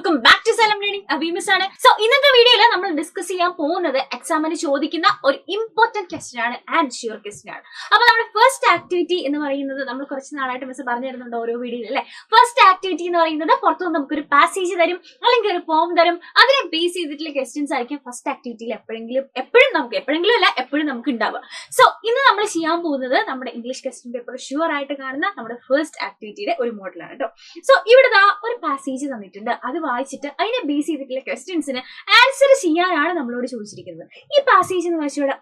Welcome back to Xylem learning. അബീമിസ് ആണ്. So ഇന്നത്തെ വീഡിയോയിൽ നമ്മൾ ഡിസ്കസ് ചെയ്യാൻ പോകുന്നത് എക്സാമിന് ചോദിക്കുന്ന ഒരു ഇമ്പോർട്ടന്റ് ക്വസ്റ്റ്യൻ ആണ് ആൻഡ് ഷ്യൂർ ക്വസ്റ്റ്യൻ ആണ്. അപ്പൊ നമ്മുടെ ഫസ്റ്റ് ആക്ടിവിറ്റി എന്ന് പറയുന്നത് നമ്മൾ കുറച്ച് നാളായിട്ട് മിസ് പറഞ്ഞു തരുന്നുണ്ട് ഓരോ വീഡിയോയിൽ അല്ലെ. ഫസ്റ്റ് ആക്ടിവിറ്റി എന്ന് പറയുന്നത് പുറത്തുനിന്ന് നമുക്കൊരു പാസേജ് തരും, അല്ലെങ്കിൽ ഒരു പോം തരും. അതിനെ ബേസ് ചെയ്തിട്ടുള്ള ക്വസ്റ്റ്യൻസ് ആയിരിക്കും ഫസ്റ്റ് ആക്ടിവിറ്റിയിൽ എപ്പോഴും നമുക്ക് ഉണ്ടാവുക. സോ ഇന്ന് നമ്മൾ ചെയ്യാൻ പോകുന്നത് നമ്മുടെ ഇംഗ്ലീഷ് ക്വസ്റ്റ്യൻ പേപ്പർ ഷ്യൂർ ആയിട്ട് കാണുന്ന നമ്മുടെ ഫസ്റ്റ് ആക്ടിവിറ്റിയുടെ ഒരു മോഡലാണ് കേട്ടോ. സോ ഇവിടെ ഒരു പാസേജ് തന്നിട്ടുണ്ട്, അത് വായിച്ചിട്ട് അതിനെ ബേസ് ചെയ്തിട്ടുള്ള ക്വസ്റ്റ്യൻസിന് ആൻസർ ചെയ്യാനാണ് നമ്മളോട് ചോദിച്ചിരിക്കുന്നത്. ഈ പാസേജ് എന്ന്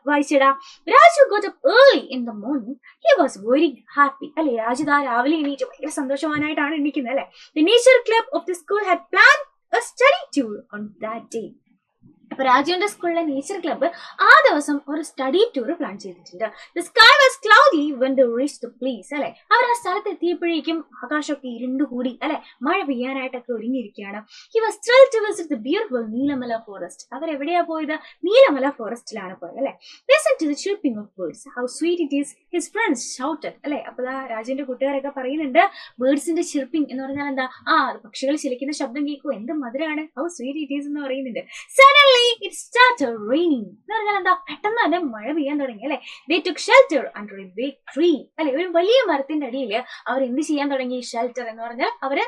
വായിച്ചിടാ. Raju got up early in the morning. He was very happy. അല്ലെ, രാജു രാവിലെ എണീറ്റ് ഭയങ്കര സന്തോഷവാനായിട്ടാണ് എണീക്കുന്നത് അല്ലെ. The nature club of the school had planned a study tour on that day. അപ്പൊ രാജുവിന്റെ സ്കൂളിലെ നേച്ചർ ക്ലബ്ബ് ആ ദിവസം ഒരു സ്റ്റഡി ടൂർ പ്ലാൻ ചെയ്തിട്ടുണ്ട്. The sky was cloudy when they reached the place. അല്ലെ, അവർ ആ സ്ഥലത്ത് എത്തിയപ്പോഴേക്കും ആകാശമൊക്കെ ഇരുണ്ടുകൂടി അല്ലെ, മഴ പെയ്യാനായിട്ടൊക്കെ ഒരുങ്ങിയിരിക്കുകയാണ്. He was thrilled to visit the beautiful Neelamala forest. അവരെവിടെയാ പോയത്? നീലമല ഫോറസ്റ്റിലാണ് പോയത് അല്ലെ. Listen to the chirping of birds. How sweet it is, his friends shouted. അല്ലെ, അപ്പൊ രാജുവിന്റെ കൂട്ടുകാരൊക്കെ പറയുന്നുണ്ട് ബേർഡ്സിന്റെ ചിർപ്പിംഗ് എന്ന് പറഞ്ഞാൽ എന്താ? പക്ഷികൾ ചിലക്കുന്ന ശബ്ദം കേൾക്കും, എന്ത് മധുരാണ്, ഹൗ സ്വീറ്റ് ഇറ്റ് ഈസ് എന്ന് പറയുന്നുണ്ട്. Suddenly it started raining. എന്ന് പറഞ്ഞാൽ എന്താ? പെട്ടെന്ന് തന്നെ മഴ പെയ്യാൻ തുടങ്ങി അല്ലെ. They took shelter under a big tree. അല്ലെ, ഒരു വലിയ മരത്തിന്റെ അടിയിൽ അവർ എന്ത് ചെയ്യാൻ തുടങ്ങി? ഷെൽട്ടർ എന്ന് പറഞ്ഞാൽ അവര്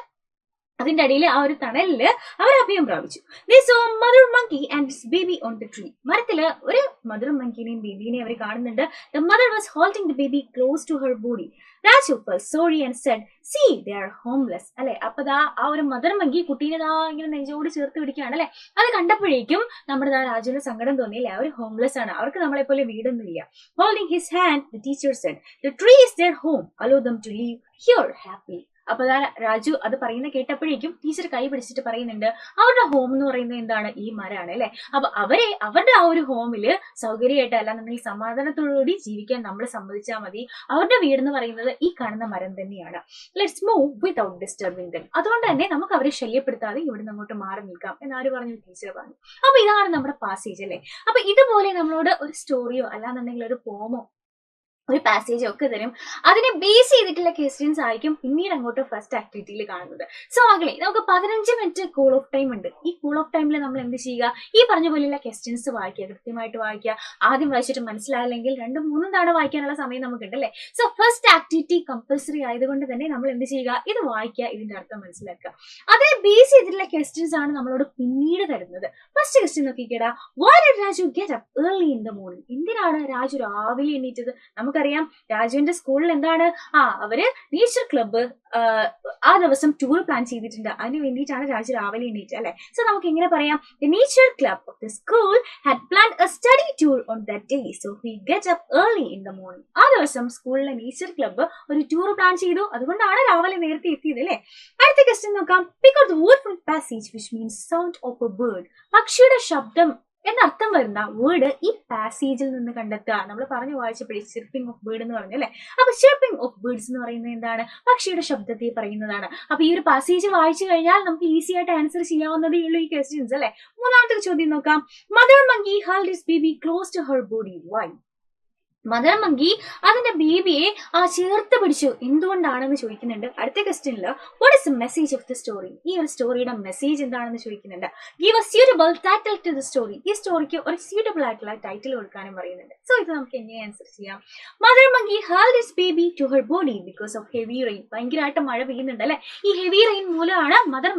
അതിന്റെ അടിയിൽ ആ ഒരു തണലില് അവർ അഭയം പ്രാപിച്ചു. They saw a mother monkey and its baby on the tree. മരത്തില് ഒരു മദർ മങ്കിനെയും ബേബിനെയും അവർ കാണുന്നുണ്ട്. The mother was holding the baby close to her body. Raju felt sorry and said, "See, they are homeless." അല്ലെ, അപ്പൊ ആ ഒരു mother monkey കുട്ടീനെ ഇങ്ങനെ നെഞ്ചോട് ചേർത്ത് പിടിക്കുകയാണ് അല്ലെ. അത് കണ്ടപ്പോഴേക്കും നമ്മുടെ രാജുവിന് സങ്കടം തോന്നിയില്ലേ, അവർ ഹോംലെസ് ആണ്, അവർക്ക് നമ്മളെ പോലെ വീടൊന്നും ഇല്ല. Holding his hand, the teacher said, "The tree is their home. Allow them to live here happily." അപ്പൊ രാജു അത് പറയുന്ന കേട്ടപ്പോഴേക്കും ടീച്ചർ കൈ പിടിച്ചിട്ട് പറയുന്നുണ്ട് അവരുടെ ഹോം എന്ന് പറയുന്നത് എന്താണ്? ഈ മരമാണ് അല്ലെ. അപ്പൊ അവരുടെ ആ ഒരു ഹോമില് സൗകര്യമായിട്ട് അല്ലാന്നുണ്ടെങ്കിൽ സമാധാനത്തോടുകൂടി ജീവിക്കാൻ നമ്മൾ സമ്മതിച്ചാൽ മതി. അവരുടെ വീടെന്ന് പറയുന്നത് ഈ കാണുന്ന മരം തന്നെയാണ്. Let's move without disturbing dum. അതുകൊണ്ട് തന്നെ നമുക്ക് അവരെ ശല്യപ്പെടുത്താതെ ഇവിടുന്ന് അങ്ങോട്ട് മാറി നിൽക്കാം എന്നാര് പറഞ്ഞു? ടീച്ചർ പറഞ്ഞു. അപ്പൊ ഇതാണ് നമ്മുടെ പാസേജ് അല്ലെ. അപ്പൊ ഇതുപോലെ നമ്മളോട് ഒരു സ്റ്റോറിയോ അല്ലാന്നുണ്ടെങ്കിൽ ഒരു പോമോ ഒരു പാസേജ് ഒക്കെ തരും. അതിനെ ബേസ് ചെയ്തിട്ടുള്ള ക്വസ്റ്റ്യൻസ് ആയിരിക്കും പിന്നീട് അങ്ങോട്ട് ഫസ്റ്റ് ആക്ടിവിറ്റിയിൽ കാണുന്നത്. സോ മകളെ, നമുക്ക് 15 മിനിറ്റ് കൂൾ ഓഫ് ടൈം ഉണ്ട്. ഈ കൂൾ ഓഫ് ടൈമിൽ നമ്മൾ എന്ത് ചെയ്യുക? ഈ പറഞ്ഞ പോലെയുള്ള ക്വസ്റ്റ്യൻസ് വായിക്കുക, കൃത്യമായിട്ട് വായിക്കുക. ആദ്യം വായിച്ചിട്ട് മനസ്സിലായില്ലെങ്കിൽ 2-3 തവണ വായിക്കാനുള്ള സമയം നമുക്കുണ്ട് അല്ലേ. സോ ഫസ്റ്റ് ആക്ടിവിറ്റി കമ്പൽസറി ആയതുകൊണ്ട് തന്നെ നമ്മൾ എന്ത് ചെയ്യുക? ഇത് വായിക്കുക, ഇതിന്റെ അർത്ഥം മനസ്സിലാക്കുക. അതിനെ ബേസ് ചെയ്തിട്ടുള്ള ക്വസ്റ്റ്യൻസ് ആണ് നമ്മളോട് പിന്നീട് തരുന്നത്. ഫസ്റ്റ് ക്വസ്റ്റ്യൻ നോക്കിക്കേടാ. Why did Raju get up early in the morning? എന്തിനാണ് രാജു രാവിലെ എണീറ്റത്? നമുക്കറിയാം രാജുവിന്റെ സ്കൂളിൽ എന്താണ്? അവര് നേച്ചർ ക്ലബ്ബ് ആ ദിവസം ടൂർ പ്ലാൻ ചെയ്തിട്ടുണ്ട്. അതിന് വേണ്ടിയിട്ടാണ് രാജു രാവിലെ എണീറ്റത് അല്ലെ. സോ നമുക്ക് എങ്ങനെ പറയാം? The nature club of the school had planned a study tour on that day, so he gets up early in the morning. ആ ദിവസം സ്കൂളിലെ നേച്ചർ ക്ലബ്ബ് ഒരു ടൂർ പ്ലാൻ ചെയ്തു, അതുകൊണ്ടാണ് രാവിലെ നേരത്തെ എത്തിയത് അല്ലെ. അടുത്ത ക്വസ്റ്റ്യൻ നോക്കാം. Pick out the word from passage which means sound of a bird. പക്ഷിയുടെ ശബ്ദം എന്നർത്ഥം വരുന്ന വേർഡ് ഈ പാസേജിൽ നിന്ന് കണ്ടെത്തുക. നമ്മൾ പറഞ്ഞു വായിച്ചപ്പോഴേ ചിർപ്പിംഗ് ഓഫ് ബേർഡ് എന്ന് പറഞ്ഞു അല്ലെ. അപ്പൊ ചിർപ്പിംഗ് ഓഫ് ബേർഡ്സ് എന്ന് പറയുന്നത് എന്താണ്? പക്ഷിയുടെ ശബ്ദത്തെ പറയുന്നതാണ്. അപ്പൊ ഈ ഒരു പാസേജ് വായിച്ചു കഴിഞ്ഞാൽ നമുക്ക് ഈസി ആയിട്ട് ആൻസർ ചെയ്യാവുന്നതേ ഉള്ളൂ ഈ ക്വസ്റ്റ്യൻസ് അല്ലെ. മൂന്നാമത്തെ ചോദ്യം നോക്കാം. Mother monkey held his baby close to her body. Why? Mother monkey അതിന്റെ ബേബിയെ ചേർത്ത് പിടിച്ചു, എന്തുകൊണ്ടാണെന്ന് ചോദിക്കുന്നുണ്ട്. അടുത്ത ക്വസ്റ്റ്യനില് what is the message of the story? ഈ ഒരു സ്റ്റോറിയുടെ മെസ്സേജ് എന്താണെന്ന് ചോദിക്കുന്നുണ്ട്. Give a suitable title to the story. ഈ സ്റ്റോറിക്ക് ഒരു സ്യൂട്ടബിൾ ആയിട്ടുള്ള ടൈറ്റിൽ കൊടുക്കാനും പറയുന്നുണ്ട്. സോ ഇത് നമുക്ക് എങ്ങനെ ആൻസർ ചെയ്യാം? Mother monkey held his baby to her body because of heavy rain. ഭയങ്കരമായിട്ട് മഴ പെയ്യുന്നുണ്ട് അല്ലെ. ഈ ഹെവി റെയിൻ മൂലമാണ് മദർ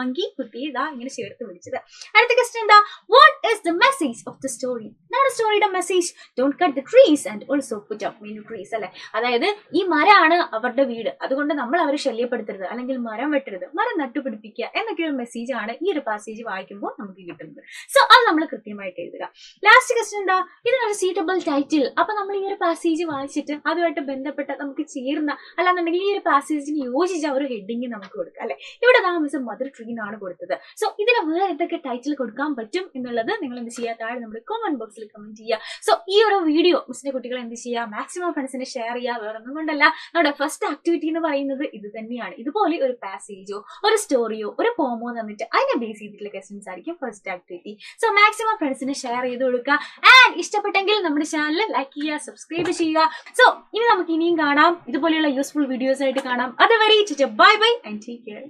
മങ്കി കുട്ടിയെ ഇങ്ങനെ ചേർത്ത് പിടിച്ചത്. അടുത്ത ക്വസ്റ്റ്യൻ എന്താ? What is the message of the story? എന്താണ് സ്റ്റോറിയുടെ message? Don't cut the trees and also put up many trees അല്ലെ. അതായത് ഈ മരമാണ് അവരുടെ വീട്, അതുകൊണ്ട് നമ്മൾ അവരെ ശല്യപ്പെടുത്തരുത്, അല്ലെങ്കിൽ മരം വെട്ടരുത്, മരം നട്ടുപിടിപ്പിക്കുക എന്നൊക്കെ ഒരു മെസ്സേജ് ആണ് ഈ ഒരു പാസേജ് വായിക്കുമ്പോൾ നമുക്ക് കിട്ടുന്നത്. സോ അത് നമ്മൾ കൃത്യമായിട്ട് എഴുതുക. ലാസ്റ്റ് ക്വസ്റ്റ്യൻ എന്താ? ഇതിനൊരു സീറ്റബിൾ ടൈറ്റിൽ. അപ്പൊ നമ്മൾ ഈ ഒരു പാസേജ് വായിച്ചിട്ട് അതുമായിട്ട് ബന്ധപ്പെട്ട നമുക്ക് ചേർന്ന അല്ലാന്നുണ്ടെങ്കിൽ ഈ ഒരു പാസേജിന് യോജിച്ച ഒരു ഹെഡിങ് നമുക്ക് കൊടുക്കാം അല്ലെ. ഇവിടെ മിസ് മദർ ട്രീ എന്നാണ് കൊടുത്തത്. സോ ഇതിന് വേറെ എന്തൊക്കെ ടൈറ്റിൽ കൊടുക്കാൻ പറ്റും എന്നുള്ളത് നിങ്ങൾ എന്ത് ചെയ്യുക? താഴെ നമ്മുടെ കമന്റ് ബോക്സിൽ കമന്റ് ചെയ്യുക. സോ ഈ ഒരു വീഡിയോ മിസ്സിന്റെ കുട്ടികൾ എന്ത് ചെയ്യുക? മാക്സിമം ഫ്രണ്ട്സിന് ഷെയർ ചെയ്യുക. വേറെ ഒന്നും കൊണ്ടല്ല, നമ്മുടെ ഫസ്റ്റ് ആക്ടിവിറ്റി എന്ന് പറയുന്നത് ഇത് തന്നെയാണ്. ഇതുപോലെ ഒരു പാസേജോ ഒരു സ്റ്റോറിയോ ഒരു പോമോ തന്നിട്ട് അതിനെ ബേസ് ചെയ്തിട്ടുള്ള ക്വസ്റ്റ്യൻസ് ആയിരിക്കും ഫസ്റ്റ് ആക്ടിവിറ്റി. സോ മാക്സിമം ഫ്രണ്ട്സിന് ഷെയർ ചെയ്ത് കൊടുക്കുക. ആൻഡ് ഇഷ്ടപ്പെട്ടെങ്കിൽ നമ്മുടെ ചാനൽ ലൈക്ക് ചെയ്യുക, സബ്സ്ക്രൈബ് ചെയ്യുക. സോ ഇനി നമുക്ക് ഇനിയും കാണാം, ഇതുപോലെയുള്ള യൂസ്ഫുൾ വീഡിയോസ് ആയിട്ട് കാണാം. അതുവരെ bye bye and take care.